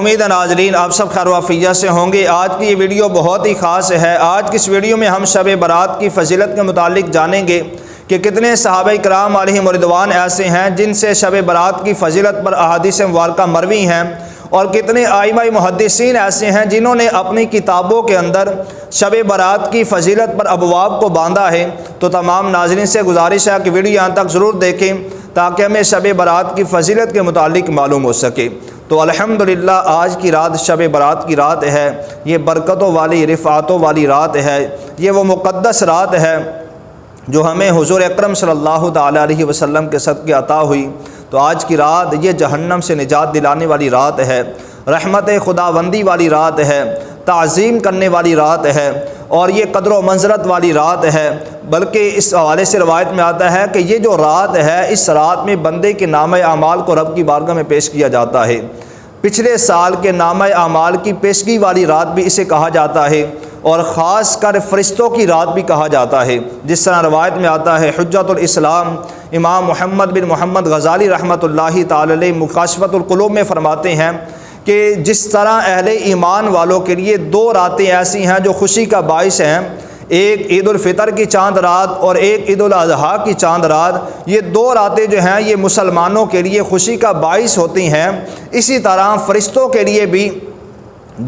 امید ہے ناظرین آپ سب خیر و عافیت سے ہوں گے۔ آج کی یہ ویڈیو بہت ہی خاص ہے۔ آج کی اس ویڈیو میں ہم شب برات کی فضیلت کے متعلق جانیں گے کہ کتنے صحابہ کرام علیہم رضوان ایسے ہیں جن سے شب برات کی فضیلت پر احادیث مبارکہ مروی ہیں، اور کتنے ائمہ محدثین ایسے ہیں جنہوں نے اپنی کتابوں کے اندر شب برات کی فضیلت پر ابواب کو باندھا ہے۔ تو تمام ناظرین سے گزارش ہے کہ ویڈیو یہاں تک ضرور دیکھیں تاکہ ہمیں شب برات کی فضیلت کے متعلق معلوم ہو سکے۔ تو الحمدللہ آج کی رات شب برات کی رات ہے، یہ برکتوں والی رفعتوں والی رات ہے، یہ وہ مقدس رات ہے جو ہمیں حضور اکرم صلی اللہ تعالی علیہ وسلم کے صدقے عطا ہوئی۔ تو آج کی رات یہ جہنم سے نجات دلانے والی رات ہے، رحمت خداوندی والی رات ہے، تعظیم کرنے والی رات ہے، اور یہ قدر و منزلت والی رات ہے۔ بلکہ اس حوالے سے روایت میں آتا ہے کہ یہ جو رات ہے، اس رات میں بندے کے نامہ اعمال کو رب کی بارگاہ میں پیش کیا جاتا ہے۔ پچھلے سال کے نامہ اعمال کی پیشگی والی رات بھی اسے کہا جاتا ہے، اور خاص کر فرشتوں کی رات بھی کہا جاتا ہے۔ جس طرح روایت میں آتا ہے، حجت الاسلام امام محمد بن محمد غزالی رحمۃ اللہ تعالی علیہ مکاشفۃ القلوب میں فرماتے ہیں کہ جس طرح اہل ایمان والوں کے لیے دو راتیں ایسی ہیں جو خوشی کا باعث ہیں، ایک عید الفطر کی چاند رات اور ایک عید الاضحیٰ کی چاند رات، یہ دو راتیں جو ہیں یہ مسلمانوں کے لیے خوشی کا باعث ہوتی ہیں، اسی طرح فرشتوں کے لیے بھی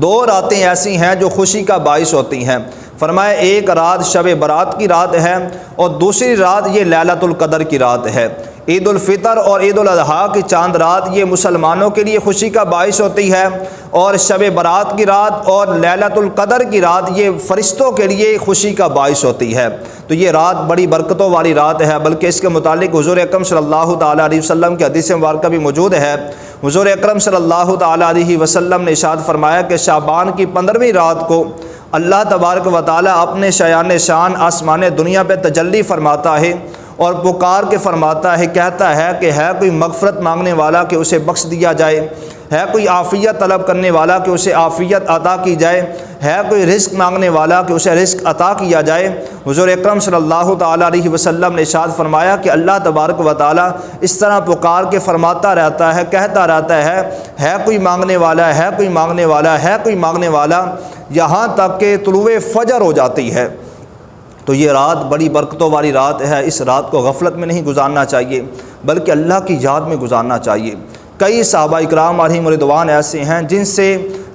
دو راتیں ایسی ہیں جو خوشی کا باعث ہوتی ہیں۔ فرمایا ایک رات شب برات کی رات ہے، اور دوسری رات یہ لیلۃ القدر کی رات ہے۔ عید الفطر اور عید الاضحیٰ کی چاند رات یہ مسلمانوں کے لیے خوشی کا باعث ہوتی ہے، اور شب برات کی رات اور لیلۃ القدر کی رات یہ فرشتوں کے لیے خوشی کا باعث ہوتی ہے۔ تو یہ رات بڑی برکتوں والی رات ہے، بلکہ اس کے متعلق حضور اکرم صلی اللہ تعالیٰ علیہ وسلم کی حدیث مبارکہ بھی موجود ہے۔ حضور اکرم صلی اللہ تعالیٰ علیہ وسلم نے ارشاد فرمایا کہ شعبان کی 15ویں رات کو اللہ تبارک و تعالیٰ اپنے شایان شان آسمان دنیا پہ تجلی فرماتا ہے، اور پکار کے فرماتا ہے، کہتا ہے کہ ہے کوئی مغفرت مانگنے والا کہ اسے بخش دیا جائے، ہے کوئی عافیت طلب کرنے والا کہ اسے عافیت عطا کی جائے، ہے کوئی رزق مانگنے والا کہ اسے رزق عطا کیا جائے۔ حضور اکرم صلی اللہ تعالیٰ علیہ وسلم نے ارشاد فرمایا کہ اللہ تبارک و تعالیٰ اس طرح پکار کے فرماتا رہتا ہے، کہتا رہتا ہے کوئی مانگنے والا، ہے کوئی مانگنے والا، ہے کوئی مانگنے والا، یہاں تک کہ طلوع فجر ہو جاتی ہے۔ تو یہ رات بڑی برکتوں والی رات ہے، اس رات کو غفلت میں نہیں گزارنا چاہیے بلکہ اللہ کی یاد میں گزارنا چاہیے۔ کئی صحابہ اکرام علیہم رضوان ایسے ہیں جن سے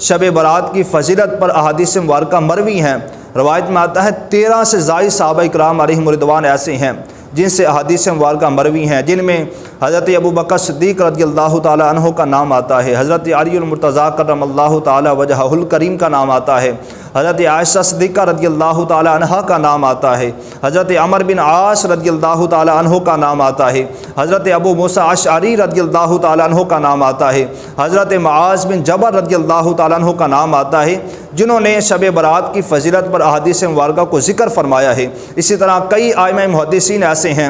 شب برات کی فضیلت پر احادیث مبارکہ مروی ہیں۔ روایت میں آتا ہے 13 سے زائد صحابہ اکرام علیہم رضوان ایسے ہیں جن سے احادیث مبارکہ مروی ہیں، جن میں حضرت ابوبکر صدیق رضی اللہ تعالی عنہ کا نام آتا ہے، حضرت علی المرتضیٰ کرم اللہ تعالی وجہہ الکریم کا نام آتا ہے، حضرت عائشہ صدیقہ رضی اللہ تعالی عنہ کا نام آتا ہے، حضرت عمر بن عاص رضی اللہ تعالی عنہ کا نام آتا ہے، حضرت ابو موسیٰ اشعری رضی اللہ تعالی عنہ کا نام آتا ہے، حضرت معاذ بن جبل رضی اللہ تعالی عنہ کا نام آتا ہے، جنہوں نے شب برات کی فضیلت پر احادیث مبارکہ کو ذکر فرمایا ہے۔ اسی طرح کئی ائمہ محدثین ایسے ہیں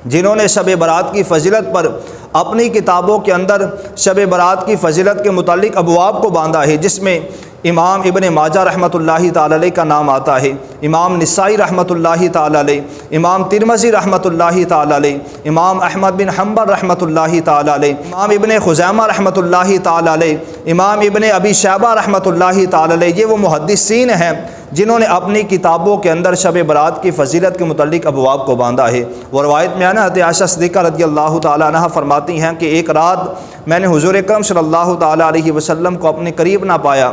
جنہوں نے شب برات کی فضیلت پر اپنی کتابوں کے اندر شب برات کی فضیلت کے متعلق ابواب کو باندھا ہے، جس میں امام ابن ماجہ رحمۃ اللہ تعالی علیہ کا نام آتا ہے، امام نسائی رحمۃ اللہ تعالی علیہ، امام ترمذی رحمۃ اللہ تعالی علیہ، امام احمد بن حنبل رحمۃ اللہ تعالی علیہ، امام ابن خزیمہ رحمۃ اللہ تعالی علیہ، امام ابن ابی شیبہ رحمۃ اللہ تعالی علیہ۔ یہ وہ محدثین ہیں جنہوں نے اپنی کتابوں کے اندر شب برات کی فضیلت کے متعلق ابواب کو باندھا ہے۔ وہ روایت میں آنا حضرت عائشہ صدیقہ رضی اللہ تعالی عنہ فرماتی ہیں کہ ایک رات میں نے حضور اکرم صلی اللہ تعالی علیہ وسلم کو اپنے قریب نہ پایا،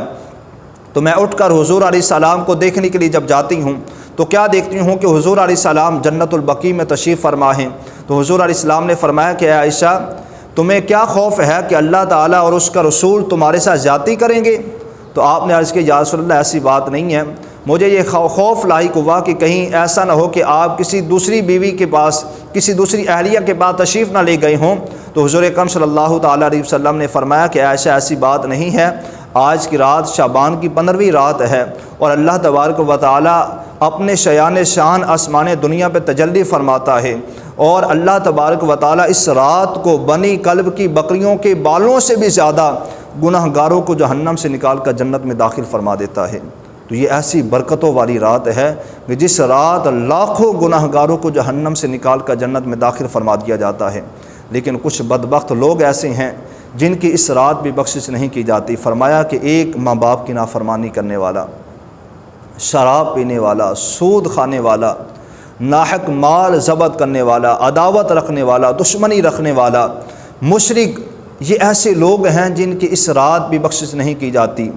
تو میں اٹھ کر حضور علیہ السلام کو دیکھنے کے لیے جب جاتی ہوں تو کیا دیکھتی ہوں کہ حضور علیہ السلام جنت البقیع میں تشریف فرما ہیں۔ تو حضور علیہ السلام نے فرمایا کہ اے عائشہ، تمہیں کیا خوف ہے کہ اللہ تعالیٰ اور اس کا رسول تمہارے ساتھ زیادتی کریں گے؟ تو آپ نے عرض کی یا رسول اللہ ایسی بات نہیں ہے، مجھے یہ خوف لاحق ہوا کہ کہیں ایسا نہ ہو کہ آپ کسی دوسری بیوی کے پاس، کسی دوسری اہلیہ کے پاس تشریف نہ لے گئے ہوں۔ تو حضور اکرم صلی اللہ تعالیٰ علیہ وسلم نے فرمایا کہ عائشہ ایسی بات نہیں ہے، آج کی رات شعبان کی 15ویں رات ہے، اور اللہ تبارک و تعالیٰ اپنے شایان شان آسمان دنیا پہ تجلی فرماتا ہے، اور اللہ تبارک و تعالیٰ اس رات کو بنی کلب کی بکریوں کے بالوں سے بھی زیادہ گناہ گاروں کو جہنم سے نکال کر جنت میں داخل فرما دیتا ہے۔ تو یہ ایسی برکتوں والی رات ہے کہ جس رات لاکھوں گناہ گاروں کو جہنم سے نکال کر جنت میں داخل فرما دیا جاتا ہے۔ لیکن کچھ بدبخت لوگ ایسے ہیں جن کی اس رات بھی بخشش نہیں کی جاتی۔ فرمایا کہ ایک ماں باپ کی نافرمانی کرنے والا، شراب پینے والا، سود کھانے والا، ناحق مال ضبط کرنے والا، عداوت رکھنے والا، دشمنی رکھنے والا، مشرک، یہ ایسے لوگ ہیں جن کی اس رات بھی بخشش نہیں کی جاتی۔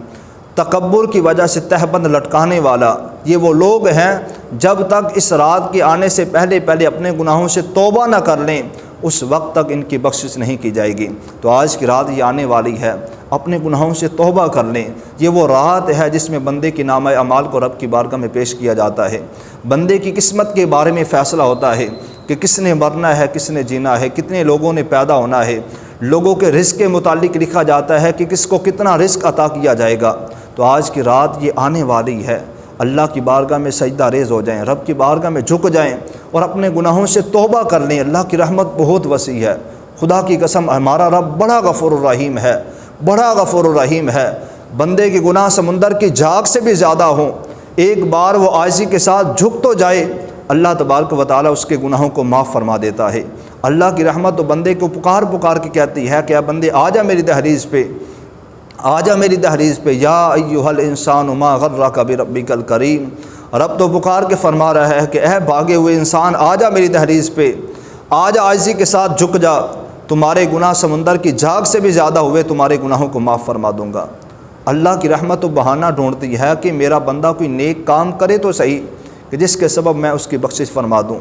تکبر کی وجہ سے تہبند لٹکانے والا، یہ وہ لوگ ہیں جب تک اس رات کے آنے سے پہلے اپنے گناہوں سے توبہ نہ کر لیں اس وقت تک ان کی بخشش نہیں کی جائے گی۔ تو آج کی رات یہ آنے والی ہے، اپنے گناہوں سے توبہ کر لیں۔ یہ وہ رات ہے جس میں بندے کی نامہ اعمال کو رب کی بارگاہ میں پیش کیا جاتا ہے، بندے کی قسمت کے بارے میں فیصلہ ہوتا ہے کہ کس نے مرنا ہے، کس نے جینا ہے، کتنے لوگوں نے پیدا ہونا ہے۔ لوگوں کے رزق کے متعلق لکھا جاتا ہے کہ کس کو کتنا رزق عطا کیا جائے گا۔ تو آج کی رات یہ آنے والی ہے، اللہ کی بارگاہ میں سجدہ ریز ہو جائیں، رب کی بارگاہ میں جھک جائیں اور اپنے گناہوں سے توبہ کر لیں۔ اللہ کی رحمت بہت وسیع ہے، خدا کی قسم ہمارا رب بڑا غفور الرحیم ہے، بڑا غفور الرحیم ہے۔ بندے کے گناہ سمندر کی جھاگ سے بھی زیادہ ہوں، ایک بار وہ عاجزی کے ساتھ جھک تو جائے، اللہ تبارک و تعالیٰ اس کے گناہوں کو معاف فرما دیتا ہے۔ اللہ کی رحمت تو بندے کو پکار کے کہتی ہے کہ اے بندے آ جا میری دہلیز پہ، آ جا میری دہلیز پہ، یا ایھا الانسان ما غرک بربک الکریم۔ رب تو پکار کے فرما رہا ہے کہ اے بھاگے ہوئے انسان آ جا میری دہلیز پہ، آ جا عاجزی کے ساتھ جھک جا، تمہارے گناہ سمندر کی جھاگ سے بھی زیادہ ہوئے، تمہارے گناہوں کو معاف فرما دوں گا۔ اللہ کی رحمت تو بہانہ ڈھونڈتی ہے کہ میرا بندہ کوئی نیک کام کرے تو صحیح کہ جس کے سبب میں اس کی بخشش فرما دوں۔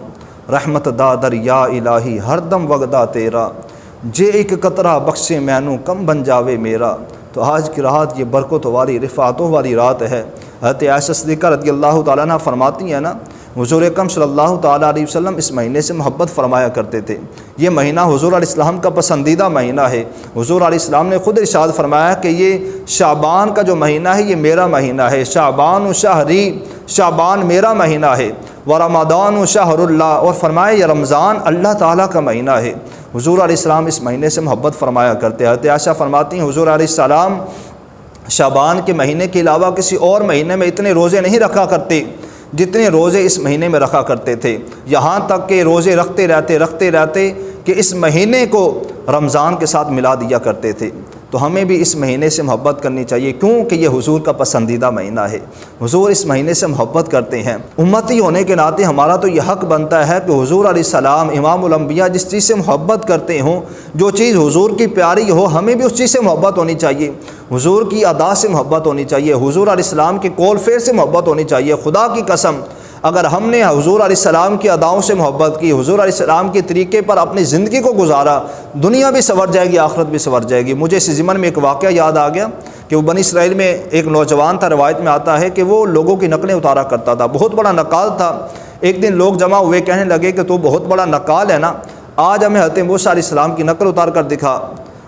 رحمت دا دریا الہی ہر دم وگدا تیرا، جے ایک قطرہ بخشے مینوں کم بن جاوے میرا۔ تو آج کی رات یہ برکت والی رفعتوں والی رات ہے۔ حضرت عائشہ صدیقہ رضی اللہ تعالیٰ عنہ فرماتی ہیں نا، حضور اکرم صلی اللہ تعالیٰ علیہ وسلم اس مہینے سے محبت فرمایا کرتے تھے۔ یہ مہینہ حضور علیہ السلام کا پسندیدہ مہینہ ہے۔ حضور علیہ السلام نے خود ارشاد فرمایا کہ یہ شعبان کا جو مہینہ ہے یہ میرا مہینہ ہے، شعبان و شہری، شعبان میرا مہینہ ہے، ورمضان و شہر اللہ، اور فرمایا یہ رمضان اللہ تعالیٰ کا مہینہ ہے۔ حضور علیہ السلام اس مہینے سے محبت فرمایا کرتے ہیں۔ حضرت عائشہ فرماتی ہیں حضور علیہ السلام شعبان کے مہینے کے علاوہ کسی اور مہینے میں اتنے روزے نہیں رکھا کرتے جتنے روزے اس مہینے میں رکھا کرتے تھے، یہاں تک کہ روزے رکھتے رہتے کہ اس مہینے کو رمضان کے ساتھ ملا دیا کرتے تھے۔ تو ہمیں بھی اس مہینے سے محبت کرنی چاہیے کیونکہ یہ حضور کا پسندیدہ مہینہ ہے، حضور اس مہینے سے محبت کرتے ہیں۔ امتی ہونے کے ناطے ہمارا تو یہ حق بنتا ہے کہ حضور علیہ السلام امام الانبیاء جس چیز سے محبت کرتے ہوں، جو چیز حضور کی پیاری ہو، ہمیں بھی اس چیز سے محبت ہونی چاہیے، حضور کی ادا سے محبت ہونی چاہیے، حضور علیہ السلام کے قول فعل سے محبت ہونی چاہیے۔ خدا کی قسم اگر ہم نے حضور علیہ السلام کی اداؤں سے محبت کی، حضور علیہ السلام کے طریقے پر اپنی زندگی کو گزارا، دنیا بھی سنور جائے گی، آخرت بھی سنور جائے گی۔ مجھے اسی ضمن میں ایک واقعہ یاد آ گیا کہ وہ بنی اسرائیل میں ایک نوجوان تھا، روایت میں آتا ہے کہ وہ لوگوں کی نقلیں اتارا کرتا تھا، بہت بڑا نقال تھا۔ ایک دن لوگ جمع ہوئے، کہنے لگے کہ تو بہت بڑا نقال ہے نا، آج ہمیں حضرت موسیٰ علیہ السلام کی نقل اتار کر دکھا۔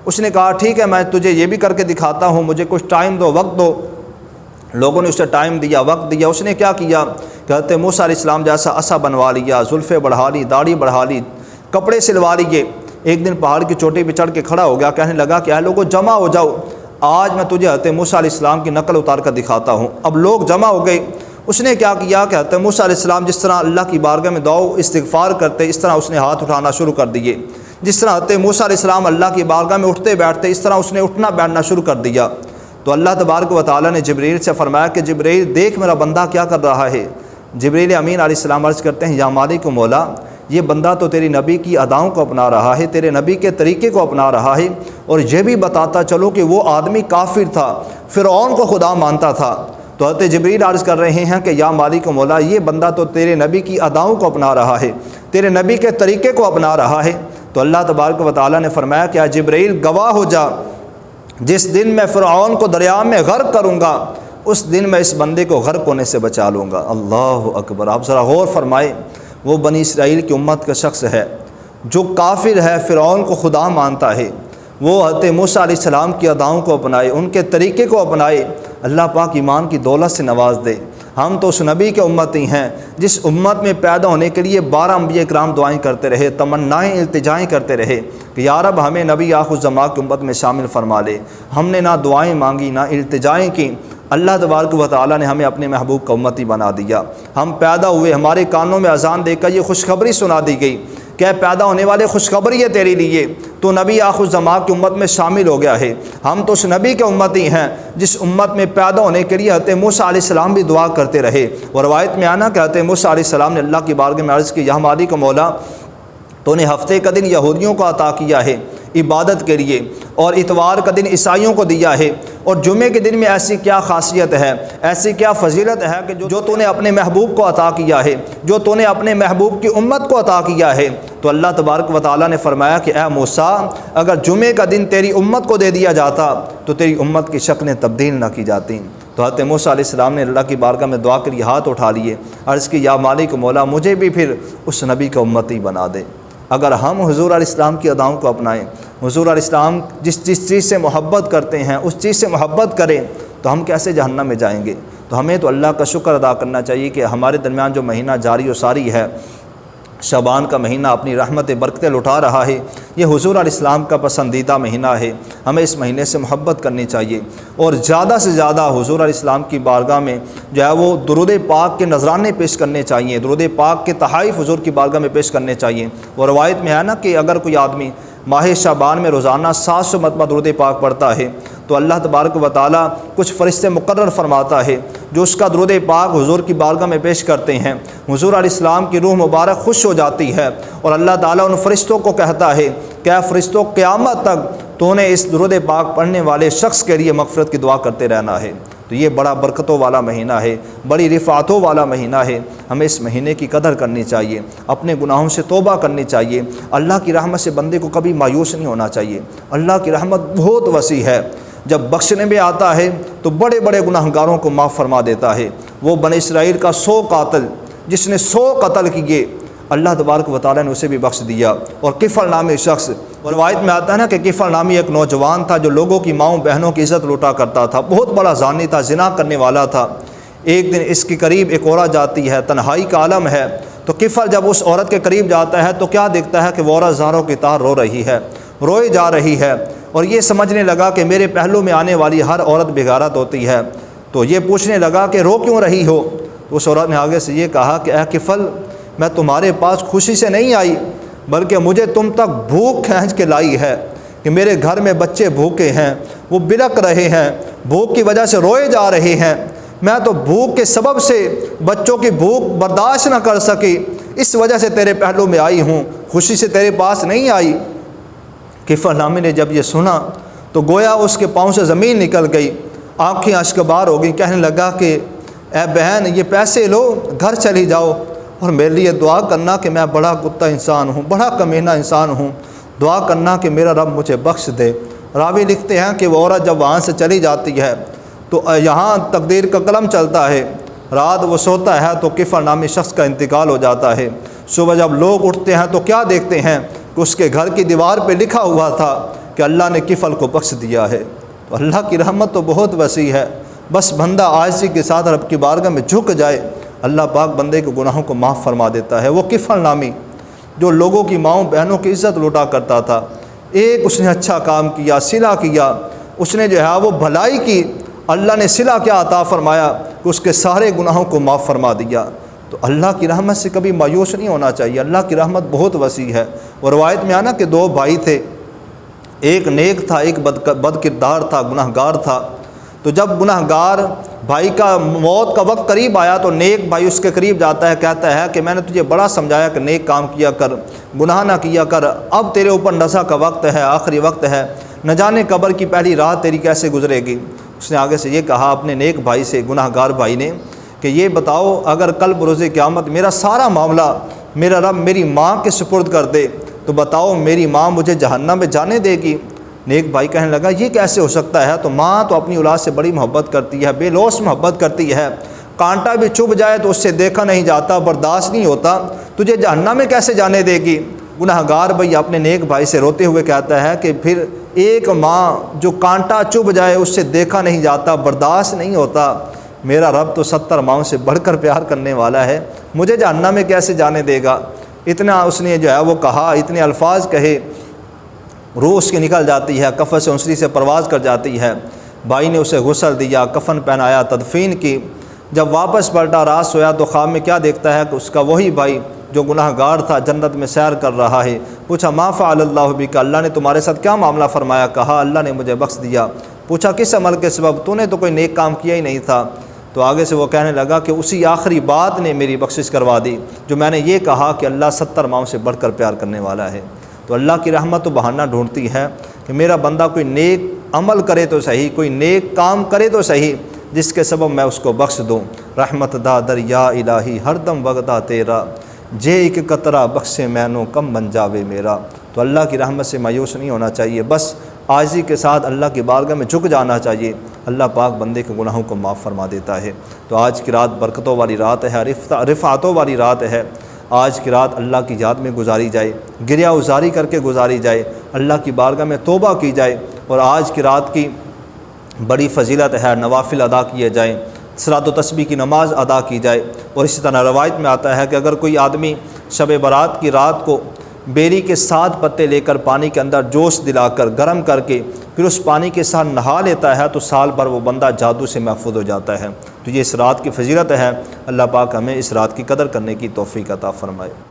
اس نے کہا ٹھیک ہے میں تجھے یہ بھی کر کے دکھاتا ہوں، مجھے کچھ ٹائم دو، وقت دو۔ لوگوں نے اسے ٹائم دیا، وقت دیا۔ اس نے کیا کیا کہ حضرت موسیٰ علیہ السلام جیسا عصا بنوا لیا، زلفیں بڑھا لی، داڑھی بڑھا لی، کپڑے سلوا لیے۔ ایک دن پہاڑ کی چوٹی پہ چڑھ کے کھڑا ہو گیا، کہنے لگا کہ اے لوگوں جمع ہو جاؤ، آج میں تجھے حضرت موسیٰ علیہ السلام کی نقل اتار کر دکھاتا ہوں۔ اب لوگ جمع ہو گئے۔ اس نے کیا کیا کہ حضرت موسیٰ علیہ السلام جس طرح اللہ کی بارگاہ میں دعا استغفار کرتے، اس طرح اس نے ہاتھ اٹھانا شروع کر دیے۔ جس طرح حضرت موسیٰ علیہ السلام اللہ کی بارگاہ میں اٹھتے بیٹھتے، اس طرح اس نے اٹھنا بیٹھنا شروع کر دیا۔ تو اللہ تبارک و تعالیٰ نے جبرائیل سے فرمایا کہ جبرائیل دیکھ میرا بندہ کیا کر رہا ہے۔ جبرائیل امین علیہ السلام عرض کرتے ہیں یا مالک و مولا، یہ بندہ تو تیری نبی کی اداؤں کو اپنا رہا ہے، تیرے نبی کے طریقے کو اپنا رہا ہے، اور یہ بھی بتاتا چلو کہ وہ آدمی کافر تھا، فرعون کو خدا مانتا تھا۔ تو حضرت جبرائیل عرض کر رہے ہیں کہ یا مالک و مولا، یہ بندہ تو تیرے نبی کی اداؤں کو اپنا رہا ہے، تیرے نبی کے طریقے کو اپنا رہا ہے۔ تو اللہ تبارک و تعالیٰ نے فرمایا کہ جبرائیل گواہ ہو جا، جس دن میں فرعون کو دریا میں غرق کروں گا اس دن میں اس بندے کو غرق ہونے سے بچا لوں گا۔ اللہ اکبر۔ آپ ذرا غور فرمائے، وہ بنی اسرائیل کی امت کا شخص ہے جو کافر ہے، فرعون کو خدا مانتا ہے، وہ حضرت موسیٰ علیہ السلام کی اداؤں کو اپنائے، ان کے طریقے کو اپنائے، اللہ پاک ایمان کی دولت سے نواز دے۔ ہم تو اس نبی کے امتی ہیں جس امت میں پیدا ہونے کے لیے 12 انبیاء کرام دعائیں کرتے رہے، تمنائیں التجائیں کرتے رہے کہ یا رب ہمیں نبی آخر الزمان کی امت میں شامل فرما لے۔ ہم نے نہ دعائیں مانگی نہ التجائیں کی، اللہ تبارک و تعالیٰ نے ہمیں اپنے محبوب کا امتی بنا دیا۔ ہم پیدا ہوئے، ہمارے کانوں میں اذان دے کر یہ خوشخبری سنا دی گئی کہ پیدا ہونے والے خوشخبری ہے تیرے لیے، تو نبی آخر الزمان کی امت میں شامل ہو گیا ہے۔ ہم تو اس نبی کے امتی ہیں جس امت میں پیدا ہونے کے لیے حضرت موسیٰ علیہ السلام بھی دعا کرتے رہے۔ اور روایت میں آنا کہ حضرت موسیٰ علیہ السلام نے اللہ کی بارگاہ میں عرض کی، یا مالک مولا، تو نے ہفتے کا دن یہودیوں کو عطا کیا ہے عبادت کے لیے، اور اتوار کا دن عیسائیوں کو دیا ہے، اور جمعے کے دن میں ایسی کیا خاصیت ہے، ایسی کیا فضیلت ہے کہ جو تو نے اپنے محبوب کو عطا کیا ہے، جو تو نے اپنے محبوب کی امت کو عطا کیا ہے۔ تو اللہ تبارک و تعالیٰ نے فرمایا کہ اے موسیٰ، اگر جمعے کا دن تیری امت کو دے دیا جاتا تو تیری امت کی شکلیں تبدیل نہ کی جاتی۔ تو حضرت موسیٰ علیہ السلام نے اللہ کی بارگاہ میں دعا کے لیے ہاتھ اٹھا لیے، عرض کی، یا مالک مولا، مجھے بھی پھر اس نبی کا امتی بنا دے۔ اگر ہم حضور علیہ السلام کی اداؤں کو اپنائیں، حضور علیہ السلام جس چیز سے محبت کرتے ہیں اس چیز سے محبت کریں، تو ہم کیسے جہنم میں جائیں گے؟ تو ہمیں تو اللہ کا شکر ادا کرنا چاہیے کہ ہمارے درمیان جو مہینہ جاری و ساری ہے، شعبان کا مہینہ اپنی رحمت برکتیں لٹا رہا ہے، یہ حضور علیہ السلام کا پسندیدہ مہینہ ہے۔ ہمیں اس مہینے سے محبت کرنی چاہیے، اور زیادہ سے زیادہ حضور علیہ السلام کی بارگاہ میں جو ہے وہ درود پاک کے نذرانے پیش کرنے چاہیے، درود پاک کے تحائف حضور کی بارگاہ میں پیش کرنے چاہیے۔ اور روایت میں ہے نا کہ اگر کوئی آدمی ماہ شعبان میں روزانہ 700 مرتبہ درود پاک پڑھتا ہے تو اللہ تبارک و تعالیٰ کچھ فرشتے مقرر فرماتا ہے جو اس کا درود پاک حضور کی بارگاہ میں پیش کرتے ہیں۔ حضور علیہ السلام کی روح مبارک خوش ہو جاتی ہے، اور اللہ تعالیٰ ان فرشتوں کو کہتا ہے کہ اے فرشتوں، قیامت تک تو نے اس درود پاک پڑھنے والے شخص کے لیے مغفرت کی دعا کرتے رہنا ہے۔ تو یہ بڑا برکتوں والا مہینہ ہے، بڑی رفعتوں والا مہینہ ہے۔ ہمیں اس مہینے کی قدر کرنی چاہیے، اپنے گناہوں سے توبہ کرنی چاہیے۔ اللہ کی رحمت سے بندے کو کبھی مایوس نہیں ہونا چاہیے۔ اللہ کی رحمت بہت وسیع ہے، جب بخشنے میں آتا ہے تو بڑے بڑے گناہ گاروں کو معاف فرما دیتا ہے۔ وہ بنی اسرائیل کا 100 قاتل جس نے 100 قتل کیے، اللہ تبارک و تعالیٰ نے اسے بھی بخش دیا۔ اور کفل نامی شخص، روایت میں آتا ہے نا کہ کفل نامی ایک نوجوان تھا جو لوگوں کی ماؤں بہنوں کی عزت لوٹا کرتا تھا، بہت بڑا زانی تھا، زنا کرنے والا تھا۔ ایک دن اس کے قریب ایک عورت جاتی ہے، تنہائی کا عالم ہے، تو کفل جب اس عورت کے قریب جاتا ہے تو کیا دیکھتا ہے کہ وہ عورت زاروں کی طرح رو رہی ہے، روئے جا رہی ہے، اور یہ سمجھنے لگا کہ میرے پہلو میں آنے والی ہر عورت بغیرت ہوتی ہے۔ تو یہ پوچھنے لگا کہ رو کیوں رہی ہو؟ تو اس عورت نے آگے سے یہ کہا کہ اے کفل، میں تمہارے پاس خوشی سے نہیں آئی، بلکہ مجھے تم تک بھوک کھینچ کے لائی ہے کہ میرے گھر میں بچے بھوکے ہیں، وہ بلک رہے ہیں، بھوک کی وجہ سے روئے جا رہے ہیں۔ میں تو بھوک کے سبب سے بچوں کی بھوک برداشت نہ کر سکی، اس وجہ سے تیرے پہلو میں آئی ہوں، خوشی سے تیرے پاس نہیں آئی۔ کفل نامی نے جب یہ سنا تو گویا اس کے پاؤں سے زمین نکل گئی، آنکھیں اشکبار ہو گئیں، کہنے لگا کہ اے بہن، یہ پیسے لو، گھر چلی جاؤ اور میرے لیے دعا کرنا کہ میں بڑا کتا انسان ہوں، بڑا کمینہ انسان ہوں، دعا کرنا کہ میرا رب مجھے بخش دے۔ راوی لکھتے ہیں کہ وہ عورت جب وہاں سے چلی جاتی ہے تو یہاں تقدیر کا قلم چلتا ہے، رات وہ سوتا ہے تو کفل نامی شخص کا انتقال ہو جاتا ہے۔ صبح جب لوگ اٹھتے ہیں تو کیا دیکھتے ہیں کہ اس کے گھر کی دیوار پہ لکھا ہوا تھا کہ اللہ نے کفل کو بخش دیا ہے۔ تو اللہ کی رحمت تو بہت وسیع ہے، بس بندہ عاجزی کے ساتھ رب کی بارگاہ میں جھک جائے، اللہ پاک بندے کے گناہوں کو معاف فرما دیتا ہے۔ وہ کفل نامی جو لوگوں کی ماؤں بہنوں کی عزت لوٹا کرتا تھا، ایک اس نے اچھا کام کیا، صلہ کیا، اس نے جو ہے وہ بھلائی کی، اللہ نے صلہ کیا عطا فرمایا کہ اس کے سارے گناہوں کو معاف فرما دیا۔ تو اللہ کی رحمت سے کبھی مایوس نہیں ہونا چاہیے، اللہ کی رحمت بہت وسیع ہے۔ اور روایت میں آنا کہ 2 بھائی تھے، ایک نیک تھا، ایک بد کردار تھا، گناہ گار تھا۔ تو جب گناہ گار بھائی کا موت کا وقت قریب آیا تو نیک بھائی اس کے قریب جاتا ہے، کہتا ہے کہ میں نے تجھے بڑا سمجھایا کہ نیک کام کیا کر، گناہ نہ کیا کر، اب تیرے اوپر نزا کا وقت ہے، آخری وقت ہے، نہ جانے قبر کی پہلی رات تیری کیسے گزرے گی۔ اس نے آگے سے یہ کہا اپنے نیک بھائی سے، گناہ گار بھائی نے، کہ یہ بتاؤ اگر کل بروز قیامت میرا سارا معاملہ میرا رب میری ماں کے سپرد کر دے تو بتاؤ میری ماں مجھے جہنم میں جانے دے گی؟ نیک بھائی کہنے لگا یہ کیسے ہو سکتا ہے، تو ماں تو اپنی اولاد سے بڑی محبت کرتی ہے، بے لوث محبت کرتی ہے، کانٹا بھی چبھ جائے تو اس سے دیکھا نہیں جاتا، برداشت نہیں ہوتا، تجھے جہنم میں کیسے جانے دے گی؟ گناہ گار بھائی اپنے نیک بھائی سے روتے ہوئے کہتا ہے کہ پھر ایک ماں جو کانٹا چبھ جائے اس سے دیکھا نہیں جاتا، برداشت نہیں ہوتا، میرا رب تو 70 ماؤں سے بڑھ کر پیار کرنے والا ہے، مجھے جہنم میں کیسے جانے دے گا؟ اتنا اس نے جو ہے وہ کہا، اتنے الفاظ کہے، روح اس کی نکل جاتی ہے، کفن سے انسری سے پرواز کر جاتی ہے۔ بھائی نے اسے غسل دیا، کفن پہنایا، تدفین کی۔ جب واپس پلٹا، رات سویا تو خواب میں کیا دیکھتا ہے کہ اس کا وہی بھائی جو گناہ گار تھا جنت میں سیر کر رہا ہے۔ پوچھا ما فعل اللہ بک، اللہ نے تمہارے ساتھ کیا معاملہ فرمایا؟ کہا اللہ نے مجھے بخش دیا۔ پوچھا کس عمل کے سبب؟ تو نے تو کوئی نیک کام کیا ہی نہیں تھا۔ تو آگے سے وہ کہنے لگا کہ اسی آخری بات نے میری بخشش کروا دی جو میں نے یہ کہا کہ اللہ 70 ماؤں سے بڑھ کر پیار کرنے والا ہے۔ تو اللہ کی رحمت تو بہانہ ڈھونڈتی ہے کہ میرا بندہ کوئی نیک عمل کرے تو صحیح، کوئی نیک کام کرے تو صحیح، جس کے سبب میں اس کو بخش دوں۔ رحمت دا دریا الہی ہر دم وگدا تیرا، جے ایک قطرہ بخشے مینوں کم بن جاوے میرا۔ تو اللہ کی رحمت سے مایوس نہیں ہونا چاہیے، بس عاجزی کے ساتھ اللہ کی بارگاہ میں جھک جانا چاہیے۔ اللہ پاک بندے کے گناہوں کو معاف فرما دیتا ہے۔ تو آج کی رات برکتوں والی رات ہے، رفعتوں والی رات ہے۔ آج کی رات اللہ کی یاد میں گزاری جائے، گریہ ازاری کر کے گزاری جائے، اللہ کی بارگاہ میں توبہ کی جائے، اور آج کی رات کی بڑی فضیلت ہے، نوافل ادا کیے جائیں، صلاۃ و تسبیح کی نماز ادا کی جائے۔ اور اسی طرح روایت میں آتا ہے کہ اگر کوئی آدمی شب برات کی رات کو بیری کے 7 پتے لے کر پانی کے اندر جوش دلا کر گرم کر کے پھر اس پانی کے ساتھ نہا لیتا ہے تو سال بھر وہ بندہ جادو سے محفوظ ہو جاتا ہے۔ تو یہ اس رات کی فضیلت ہے۔ اللہ پاک ہمیں اس رات کی قدر کرنے کی توفیق عطا فرمائے۔